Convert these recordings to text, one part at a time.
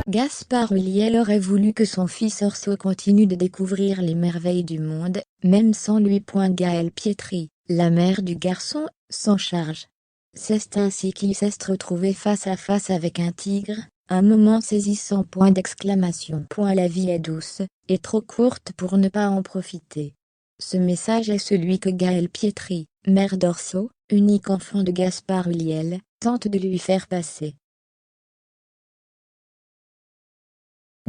Gaspard Ulliel aurait voulu que son fils Orso continue de découvrir les merveilles du monde, même sans lui. Gaëlle Pietri, la mère du garçon, s'en charge. C'est ainsi qu'il s'est retrouvé face à face avec un tigre, un moment saisissant. La vie est douce, et trop courte pour ne pas en profiter. Ce message est celui que Gaëlle Pietri, mère d'Orso, unique enfant de Gaspard Ulliel, tente de lui faire passer.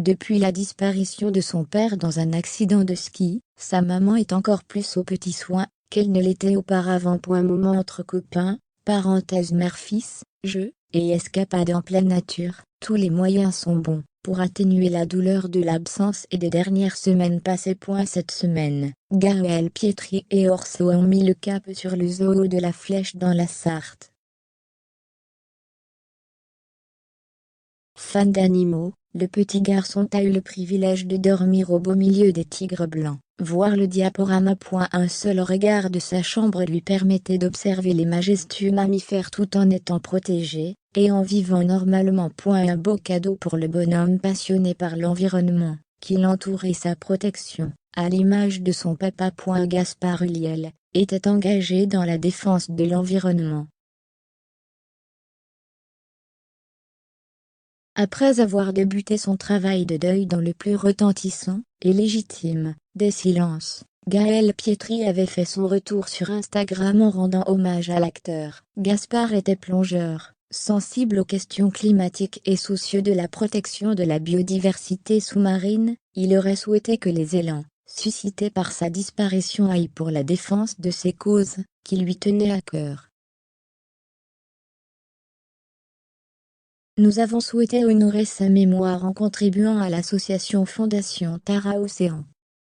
Depuis la disparition de son père dans un accident de ski, sa maman est encore plus aux petits soins qu'elle ne l'était auparavant. Moment entre copains, mère-fils, jeux et escapades en pleine nature, tous les moyens sont bons pour atténuer la douleur de l'absence et des dernières semaines passées. Cette semaine, Gaëlle Pietri et Orso ont mis le cap sur le zoo de la Flèche dans la Sarthe. Fan d'animaux, le petit garçon a eu le privilège de dormir au beau milieu des tigres blancs, voir le diaporama. Un seul regard de sa chambre lui permettait d'observer les majestueux mammifères tout en étant protégé, et en vivant normalement. Un beau cadeau pour le bonhomme passionné par l'environnement, qui l'entoure et sa protection, à l'image de son papa. Gaspard Ulliel était engagé dans la défense de l'environnement. Après avoir débuté son travail de deuil dans le plus retentissant et légitime des silences, Gaëlle Pietri avait fait son retour sur Instagram en rendant hommage à l'acteur. Gaspard était plongeur, sensible aux questions climatiques et soucieux de la protection de la biodiversité sous-marine. Il aurait souhaité que les élans, suscités par sa disparition, aillent pour la défense de ces causes qui lui tenaient à cœur. Nous avons souhaité honorer sa mémoire en contribuant à l'association Fondation Tara Océan.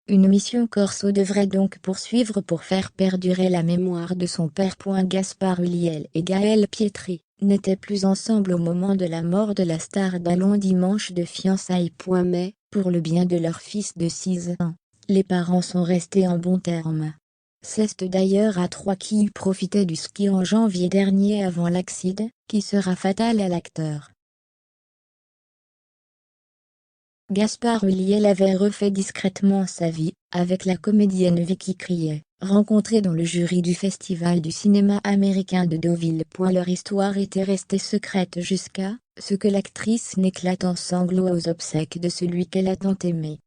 Une mission Corso devrait donc poursuivre pour faire perdurer la mémoire de son père. Gaspard Ulliel et Gaëlle Pietri n'étaient plus ensemble au moment de la mort de la star d'un long dimanche de fiançailles. Mais, pour le bien de leur fils de 6 ans, les parents sont restés en bons termes. C'est d'ailleurs à 3 qui profitait du ski en janvier dernier avant l'accident, qui sera fatal à l'acteur. Gaspard Ulliel avait refait discrètement sa vie, avec la comédienne Vicky Krieger, rencontrée dans le jury du Festival du cinéma américain de Deauville. Leur histoire était restée secrète jusqu'à ce que l'actrice n'éclate en sanglots aux obsèques de celui qu'elle a tant aimé.